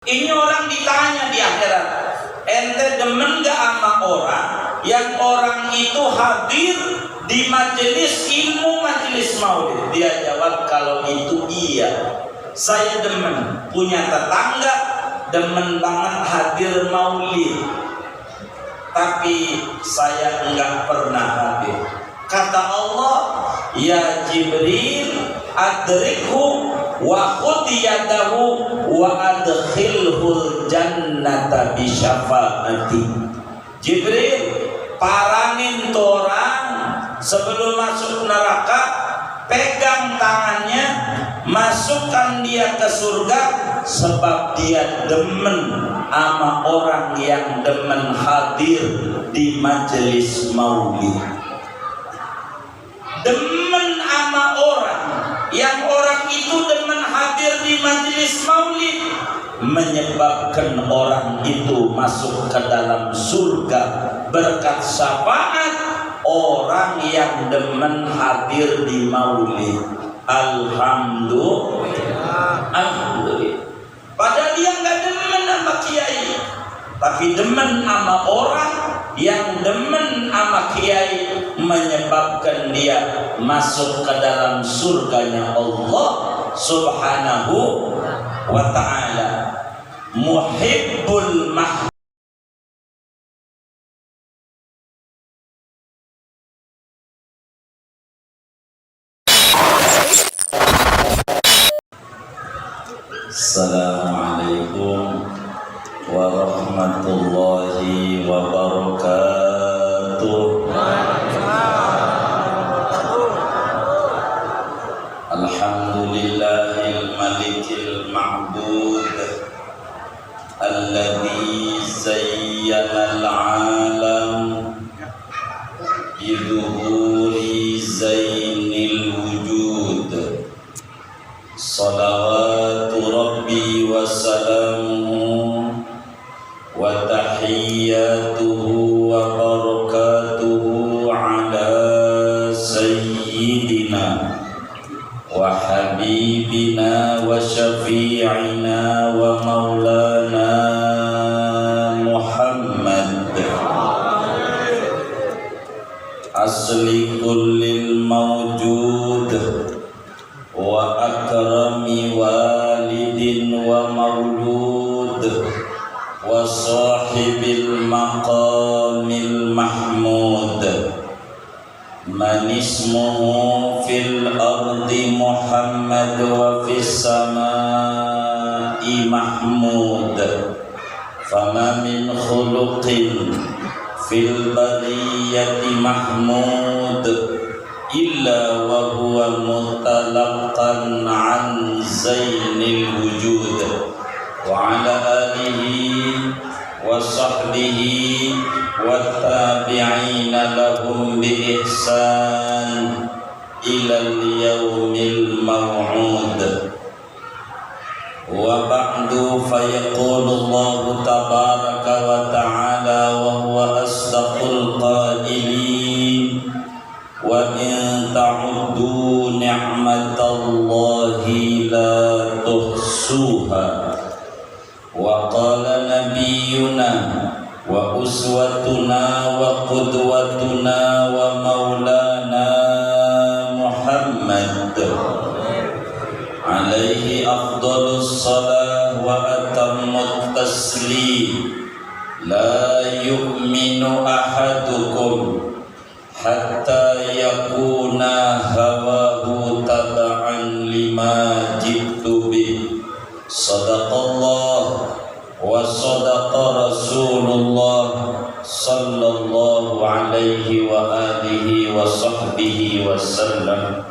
Ini orang ditanya di akhirat, ente demen gak sama orang yang orang itu hadir di majelis ilmu, majelis maulid? Dia jawab, kalau itu iya. Saya demen, punya tetangga demen banget hadir maulid, tapi saya enggak pernah hadir. Kata Allah, ya Jibril, adrikhu wa khudh yadahu wa adkhilhul jannata bi syafaati. Jibril, parangin orang sebelum masuk neraka, pegang tangannya, masukkan dia ke surga, sebab dia demen sama orang yang demen hadir di majelis maulid. Demen sama orang yang orang itu demen hadir di majelis maulid, menyebabkan orang itu masuk ke dalam surga berkat syafaat orang yang demen hadir di maulid. Alhamdulillah. Alhamdulillah. Padahal dia nggak demen sama kiai, tapi demen sama orang yang demen sama kiai, menyebabkan dia masuk ke dalam surganya Allah Subhanahu wa ta'ala. Muhibbul mahbub. Assalamualaikum warahmatullahi wabarakatuh. Alhamdulillahil malikil ma'bud alladzi zayyana al-alam biduhuri zainil wujud. Salawatu rabbi wa salamuhu wa tahiyyatuhu wa barakatuhu ala sayyidina wa habibina wa syafi'ina wa maulana Muhammad, asli kullil mawjud wa akrami walidin wa maulud wa sahibil maqamil mahmud. Man ismuhu fil ardi Muhammad wa fis samai Mahmud. Fama min khuluqin fil bariyati mahmud illa wa huwa mutalaqqan an zainil wujud wa ala alihi wa sahbihi wa tabi'ina lahum bi ihsan ila al-yawmil maw'ud. Wa ba'du fa yaqulu Allah tabaraka wa ta'ala wa huwa asdaqul qailin wa in ta'uddu ni'matallahi la tuhsuha. Wa qala nabiyyuna wa uswatuna wa qudwatuna wa maulana Muhammad alaihi afdalus salah wa atammut taslim. La yu'minu ahadukum hatta yakuna hawahu taba'an lima jitu bih. Sadaqallah wa sadaqa Rasulullah sallallahu alaihi wa alihi wa sahbihi wa sallam.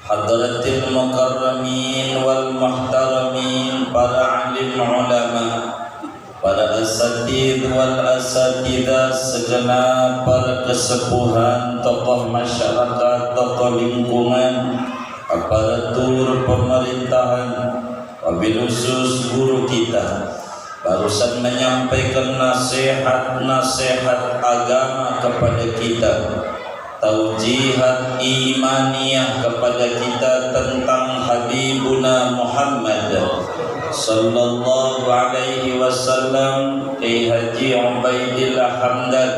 Hadratil mukarramin wal muhtaramin, para alim ulama, para asatidz wal asatidzah, segenap para kesepuhan, tokoh masyarakat, tokoh lingkungan, aparatur pemerintahan, wabil khusus guru kita barusan menyampaikan nasihat-nasihat agama kepada kita, taujihat imaniyah kepada kita tentang Habibuna Muhammad sallallahu alaihi wasallam, Haji Ubaidillah Hamdan.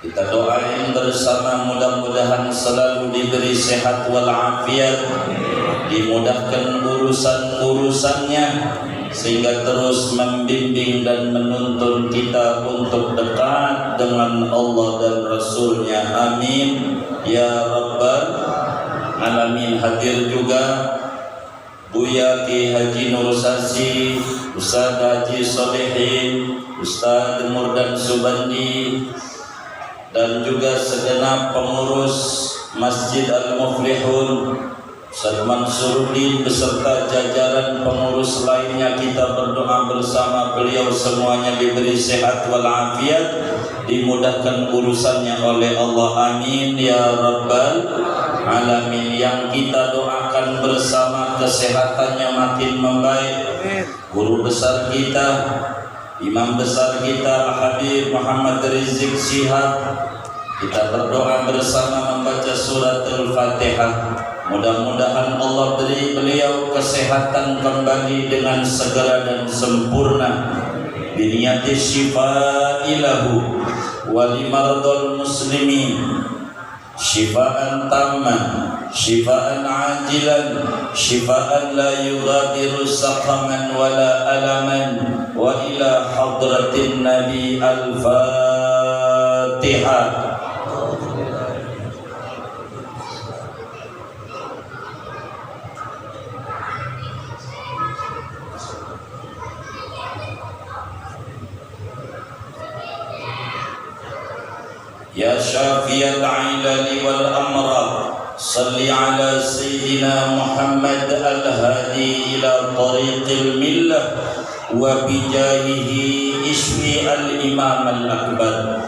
Kita doain bersama, mudah-mudahan selalu diberi sehat walafiat, dimudahkan urusan-urusannya, sehingga terus membimbing dan menuntun kita untuk dekat dengan Allah dan Rasulnya. Amin ya Rabbal Alamin. Hadir juga Buya Ki Haji Nur Sasi, Ustaz Haji Solehin, Ustaz Murdan Subandi, dan juga segenap pengurus Masjid Al-Muflihun, Ustaz Mansuruddin beserta jajaran pengurus lainnya. Kita berdoa bersama beliau semuanya diberi sehat walafiat, dimudahkan urusannya oleh Allah. Amin ya Rabbal Alamin. Yang kita doakan bersama kesehatannya makin membaik. Guru besar kita, imam besar kita Habib Muhammad Rizik Syihab, kita berdoa bersama membaca surat Al-Fatihah. Mudah-mudahan Allah beri beliau kesehatan kembali dengan segera dan sempurna. Biniyati syifailahu walimardul muslimin, syifaan tamman, syifaan ajilan, syifaan la yughadiru saqaman wala alaman. Wa ila hadratin Nabi Al-Fatihah. Ya syafiyal ilali wal amrad, salli ala Sayyidina Muhammad al-hadi ila tariqil millah, wa bijahihi ismi al-imam al-akbar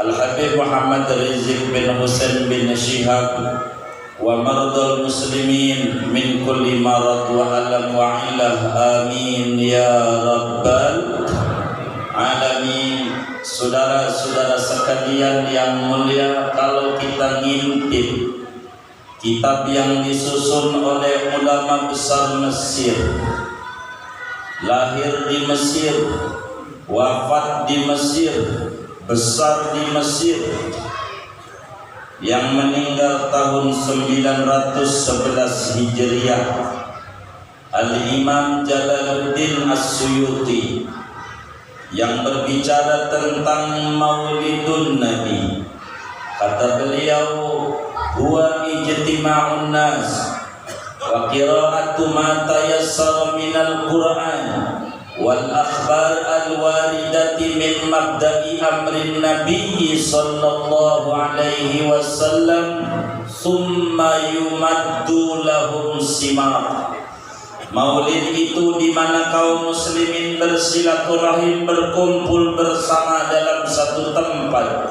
Al-Habib Muhammad Rizik bin Husain bin Syihab, wa mardal muslimin min kulli marad wa alam wa ilah. Amin ya Rabbal Alamin. Saudara-saudara sekalian yang mulia, kalau kita ngintip kitab yang disusun oleh ulama besar Mesir, lahir di Mesir, wafat di Mesir, besar di Mesir, yang meninggal tahun 911 Hijriah, Al-Imam Jalaluddin As-Suyuti, yang berbicara tentang Maulidun Nabi. Kata beliau, huwa ijtima'un nas wa qira'atu ma tayassara minal Qur'an wal akhbar al-waridati min mabda'i amrin Nabi sallallahu alaihi wasallam, thumma yumaddu lahum simar. Maulid itu di mana kaum muslimin bersilaturahim, berkumpul bersama dalam satu tempat.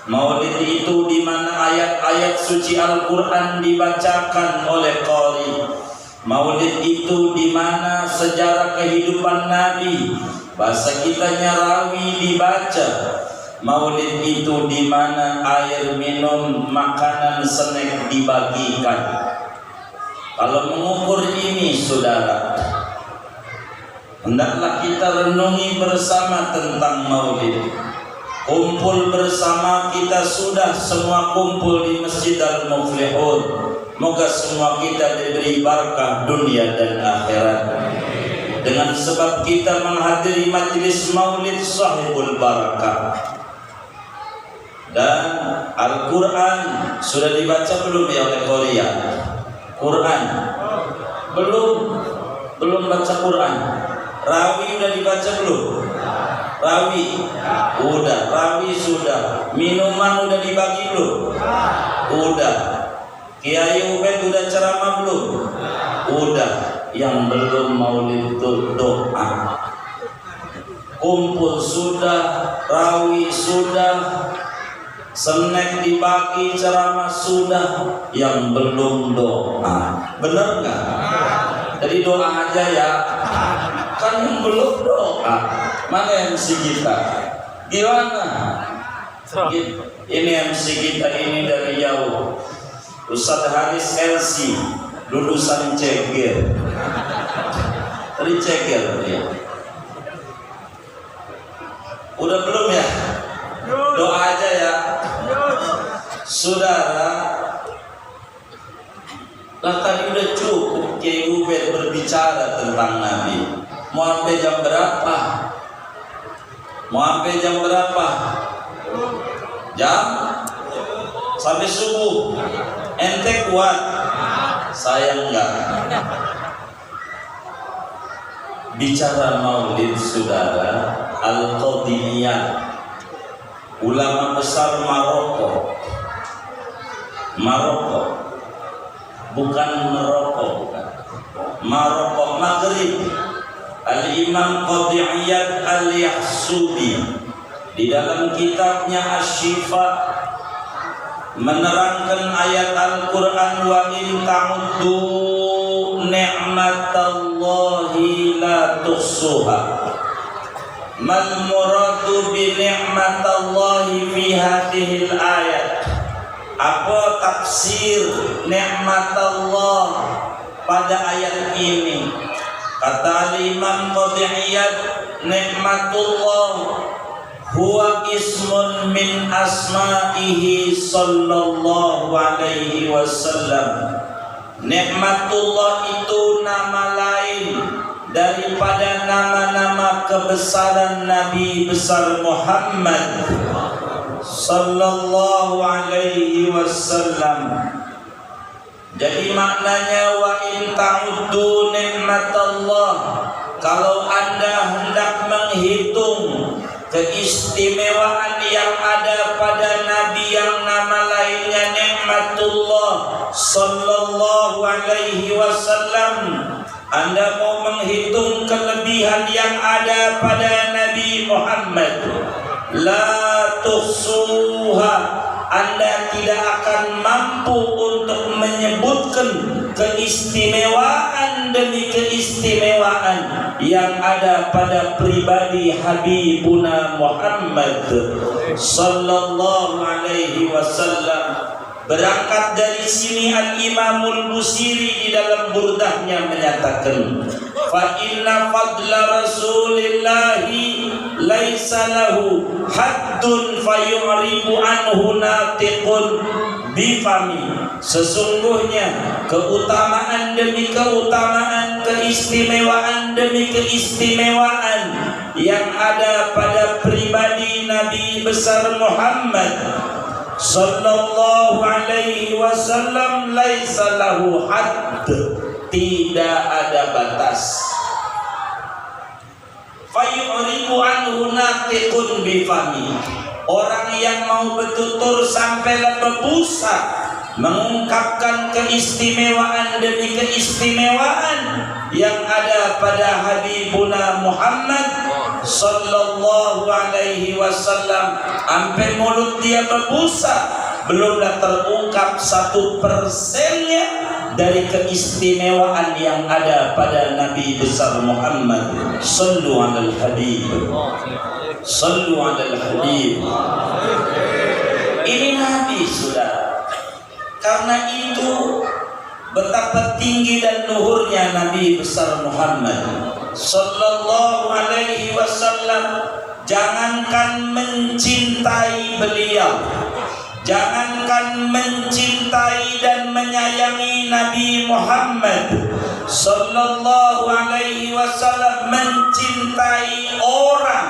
Maulid itu di mana ayat-ayat suci Al-Quran dibacakan oleh qari. Maulid itu di mana sejarah kehidupan Nabi, bahasa kitanya rawi, dibaca. Maulid itu di mana air minum, makanan, snack dibagikan. Kalau mengukur ini, saudara, hendaklah kita renungi bersama tentang Maulid. Kumpul bersama, kita sudah semua kumpul di Masjid Al-Muflihun. Moga semua kita diberi barakah dunia dan akhirat. Dengan sebab kita menghadiri majlis Maulid sahibul barakah. Dan Al-Quran sudah dibaca belum ya oleh Korea? Quran belum baca Quran. Rawi udah dibaca belum? Rawi udah, rawi sudah. Minuman udah dibagi belum? Udah. Kiai Ubed udah ceramah belum? Udah. Yang belum Maulid itu doa. Kumpul sudah, rawi sudah, snack dibagi, ceramah sudah, yang belum doa. Bener nggak? Jadi doa aja ya. Kan yang belum doa. Mana MC kita? Gimana? Ini MC kita ini dari jauh. Ustaz Haris LC, lulusan Cegir. Riceger dia. Udah belum ya? Doa aja ya. Saudara, lah tadi udah cukup Kiai Ubed berbicara tentang Nabi. Mau sampai jam berapa? Mau sampai jam berapa? Jam? Sampai subuh. Ente kuat? Saya enggak. Bicara maulid saudara, Al-Qadimiyah, ulama besar Maroko, bukan Maroko, bukan Maroko, Maghrib. Al-Imam Qadiyat Al-Yahsubi di dalam kitabnya Asy-Syifa menerangkan ayat Al-Quran, wa in ta'uddu ni'matallahi la tuhsuha. Mal muradu bi ni'matallahi fi hadhil ayat. Apa tafsir nikmatallah pada ayat ini? Kata Imam Qadiyat, nikmatullah huwa ismun min asma'ihi sallallahu alaihi wasallam. Nikmatullah itu nama lain daripada nama-nama kebesaran Nabi besar Muhammad sallallahu alaihi wasallam. Jadi maknanya wa in ta'uddu nikmatallah, kalau Anda hendak menghitung keistimewaan yang ada pada Nabi yang nama lainnya nikmatullah sallallahu alaihi wasallam, Anda mau menghitung kelebihan yang ada pada Nabi Muhammad, la tuhsuha, Anda tidak akan mampu untuk menyebutkan keistimewaan demi keistimewaan yang ada pada pribadi Habibuna Muhammad sallallahu alaihi wasallam. Berangkat dari sini Al-Imamul Busiri di dalam burdahnya menyatakan, fa inna fadla rasulillahi laisa lahu haddun fayu'ribu anhu natiqun bifami. Sesungguhnya keutamaan demi keutamaan, keistimewaan demi keistimewaan yang ada pada pribadi Nabi besar Muhammad sallallahu alaihi wasallam laisa lahu hadd, tidak ada batas. Fayu'ribu anhu natiqun bifami, orang yang mau bertutur sampai berbusa mengungkapkan keistimewaan demi keistimewaan yang ada pada Habibuna Muhammad sallallahu alaihi wasallam, sampai mulut dia berbusa, belumlah terungkap 1% dari keistimewaan yang ada pada Nabi besar Muhammad. Sallu alal habib, sallu alal habib. Ini Nabi sudah. Karena itu betapa tinggi dan luhurnya Nabi besar Muhammad sallallahu alaihi wasallam. Jangankan mencintai beliau, jangankan mencintai dan menyayangi Nabi Muhammad sallallahu alaihi wasallam, mencintai orang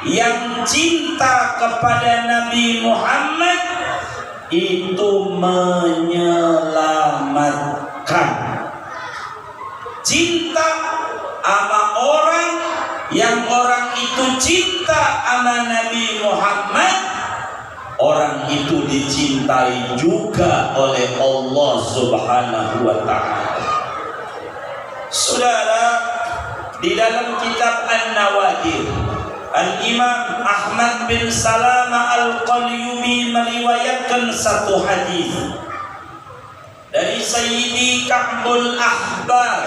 yang cinta kepada Nabi Muhammad itu menyelamatkan. Cinta sama orang yang orang itu cinta sama Nabi Muhammad, orang itu dicintai juga oleh Allah Subhanahu wa ta'ala. Saudara, di dalam kitab An-Nawadir, Al-Imam Ahmad bin Salama Al-Qalyubi meriwayatkan satu hadis dari Sayyidi Ka'bul Ahbar,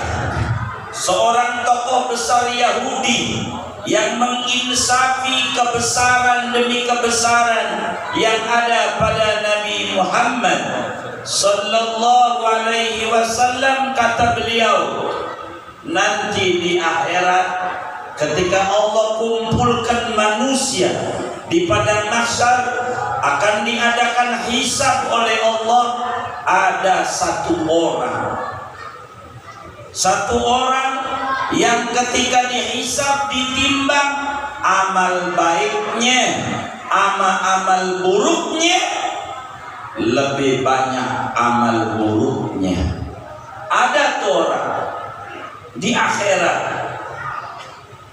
seorang tokoh besar Yahudi yang menginsafi kebesaran demi kebesaran yang ada pada Nabi Muhammad sallallahu alaihi wasallam. Kata beliau, nanti di akhirat ketika Allah kumpulkan manusia di padang mahsyar, akan diadakan hisab oleh Allah. Ada satu orang yang ketika dihisab, ditimbang amal baiknya sama amal buruknya, lebih banyak amal buruknya. Ada tuh orang di akhirat,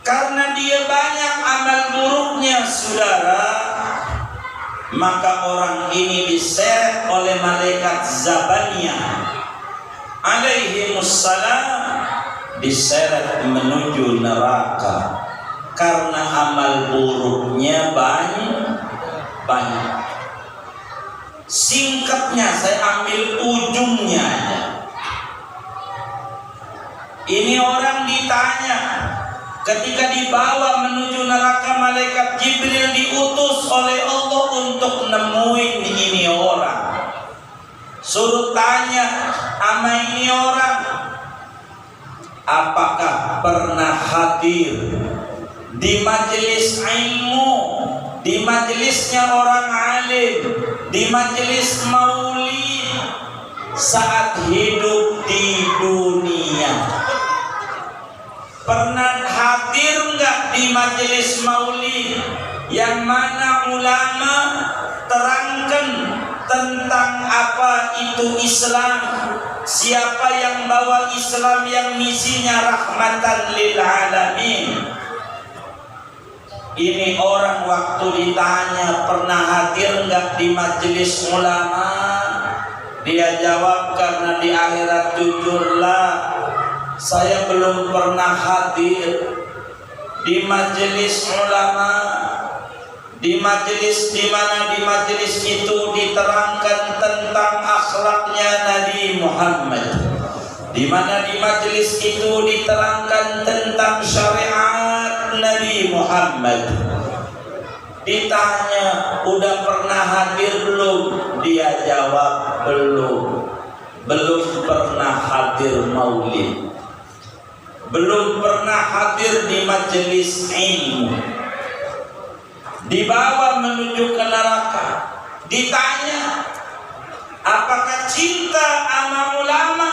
karena dia banyak amal buruknya, saudara, maka orang ini diseret oleh malaikat Zabaniyah alaihimussalam, diseret menuju neraka karena amal buruknya banyak. Singkatnya saya ambil ujungnya aja. Ini orang ditanya ketika dibawa menuju neraka, malaikat Jibril diutus oleh Allah untuk nemuin ini orang. Suruh tanya sama ini orang, apakah pernah hadir di majelis ilmu, di majelisnya orang alim, di majelis maulid saat hidup di dunia? Pernah hadir enggak di majelis maulid yang mana ulama terangkan tentang apa itu Islam, siapa yang bawa Islam yang misinya rahmatan lil alamin? Ini orang waktu ditanya pernah hadir enggak di majelis ulama, dia jawab karena di akhirat jujurlah, saya belum pernah hadir di majelis ulama, di majelis di mana di majelis itu diterangkan tentang akhlaknya Nabi Muhammad, di mana di majelis itu diterangkan tentang syariat Nabi Muhammad. Ditanya, udah pernah hadir belum? Dia jawab belum pernah hadir maulid, belum pernah hadir di majelis ilmu. Dibawa menuju ke neraka, ditanya, apakah cinta sama ulama?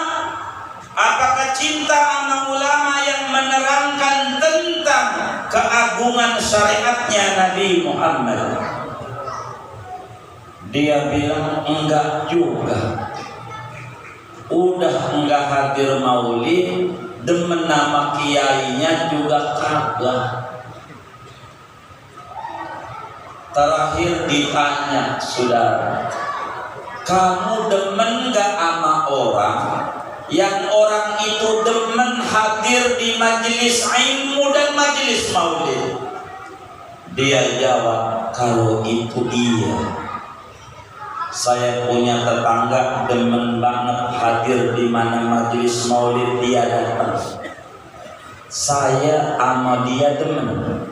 Apakah cinta sama ulama yang menerangkan tentang keagungan syariatnya Nabi Muhammad? Dia bilang enggak juga. Udah enggak hadir maulid, demen nama kiainya juga kagak. Terakhir ditanya, saudara, kamu demen enggak sama orang yang orang itu demen hadir di majelis ilmu dan majelis maulid? Dia jawab, kalau itu iya. Saya punya tetangga demen banget hadir di mana majelis maulid, dia datang. Saya sama dia demen.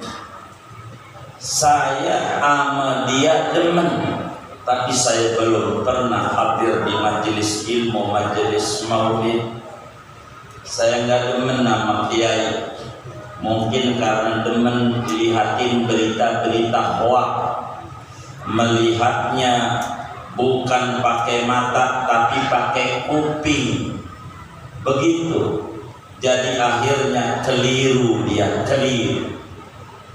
Saya sama dia demen. Tapi saya belum pernah hadir di majelis ilmu, majelis maulid. Saya nggak demen nama kiai. Mungkin karena demen dilihatin berita-berita hoak, melihatnya bukan pakai mata tapi pakai kuping. Begitu. Jadi akhirnya keliru dia, keliru.